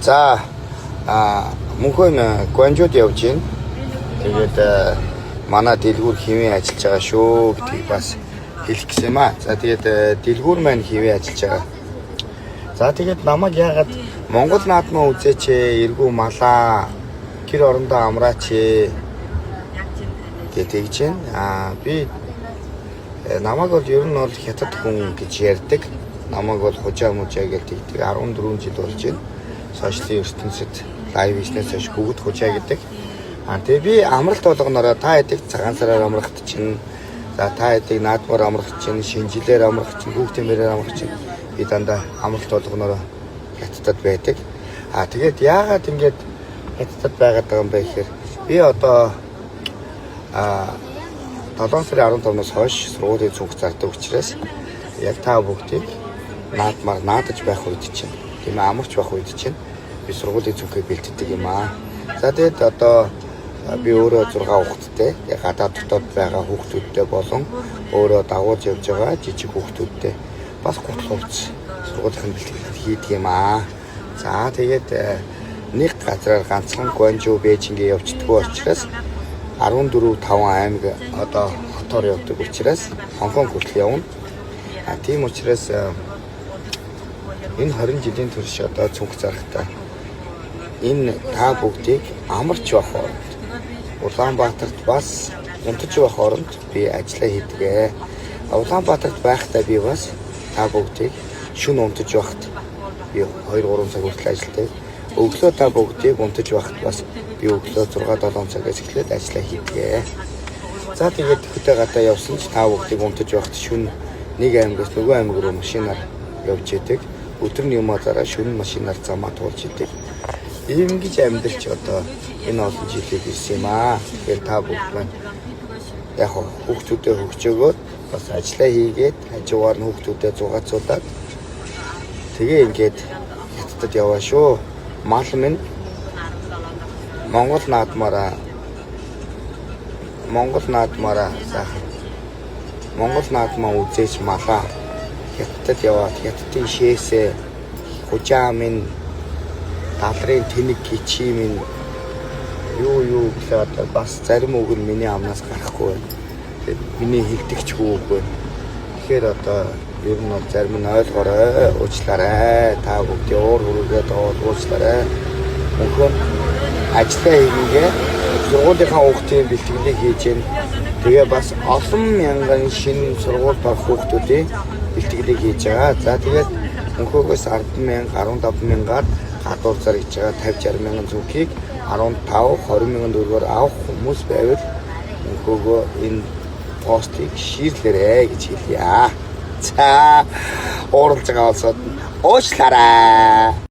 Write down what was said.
За мөнхөн Гуанжууд явж байна. Тэгээд манай дэлгүүр хэвэн ажиллаж байгаа шүү гэдгийг бас хэлэх гэсэн юм аа. За тэгээд дэлгүүр маань хэвэн ажиллаж байгаа. За тэгээд намайг яагаад Монгол наадмаа үзээч эргүү малаа гэр орондоо амраач гэж байна. Би намайг бол ер нь бол хятад хүн гэж ярьдаг. Намайг бол хужаа мужаа гэдэг 14 жил болж байна. Сошиалын ертөнцид лайв бизнес хойш бүгд хужаа гэдэг. Тэгээ би амралт болгоноороо та хэдийг цагаан сараар амрахт чинь, за та хэдийг наадмаар амрахт чинь, шинжилээр амрахт чинь, хүүхдэмээрээр амрахт чинь би дандаа амралт болгоноороо хятадд байдаг. Тэгээд яагаад ингэж хятадд байгаад байгаа юм бэ гэхээр би одоо 7 сарын 15-наас хойш сургуулийн цүнх зардаг учраас яг та бүгдийг наадмаар наадаж байх үед чинь, тийм амарч байх үед чинь би сургуулийн цүнхийг бэлддэг юм аа. За тэгээд одоо би өөрөө 6 хүүхэдтэй, гадаад дотоод байгаа хүүхдүүдтэй болон өөрөө дагуулж явж байгаа жижиг хүүхдүүдтэй бас гутал хувцас сургуулийн бэлтгэл хийдэг юм аа. За тэгээд нэг газараар ганцхан Гуанжуу Бээжингээ явцдаггүй учраас 14-5 аймаг одоо хотоор явдаг учраас Хонконг хүртэл явна. Тийм учраас энэ 20 жилийн турш одоо цүнх зарахтаа энэ та бүгдийг амарч байх хооронд Улаанбаатарт бас унтаж байх хооронд би ажиллаа хийдэг. Улаанбаатарт байхдаа би бас та бүгдийг шөнө унтаж байхад би 2-3 цаг хүртэл ажилладаг. Өглөө та бүгдийг унтаж байхад бас би өглөө 6-7 цагаас эхлээд ажиллаа хийдэг. За тэгээд хөтэ гадаа явсан ч та бүгдийг унтаж байхад шөнө нэг аймагаас нөгөө аймаг руу машинаар явж идэг. Өдрийн юмараа шөнө машинаар замаа туулж идэг. Ингэж амьдарч одоо энэ олон жилийг ирсэн юм аа. Тэгэхээр та бүгд маань яг хүүхдүүдэд хөгжөөгөөд бас ажиллаа хийгээд хажуугаар нь хүүхдүүдэд зугаацуулаад тэгээ ингээд хятадд яваа шүү. Мал минь Монгол наадмаараа сайхан Монгол наадмаа үзээч малаа хятадд яваад хятадын шээсээ хужаа минь даалрын тэнэг гिचий минь юу гэхээд бас зарим үг нь миний амнаас гарахгүй байна. Тэгээд миний хэлдэгч үг байна. Тэгэхээр одоо ер нь бол зарим нь ойлгоорой, уучлаарай. Та бүгд уур хүрээгээд уучлаарай. Мөнхөн ажиллаа хийгээ сургуулийнхаа хүүхдийн бэлтгэлийг хийж гэн. Тэгээ бас олон мянган шинэ сургуульд орох хүүхдүүдийн бэлтгэлийг хийж байгаа. За тэгээд мөнхөөс 10,000, 15,000-аар гадуур зарж байгаа 50-60 мянган зүнхийг 15-20 мянган төгрөгөөр авах хүмүүс байвал мөнхөөгөө энэ постыг шийрлээрэй гэж хэлье. За ууралж байгаа улсууд уучлаарай.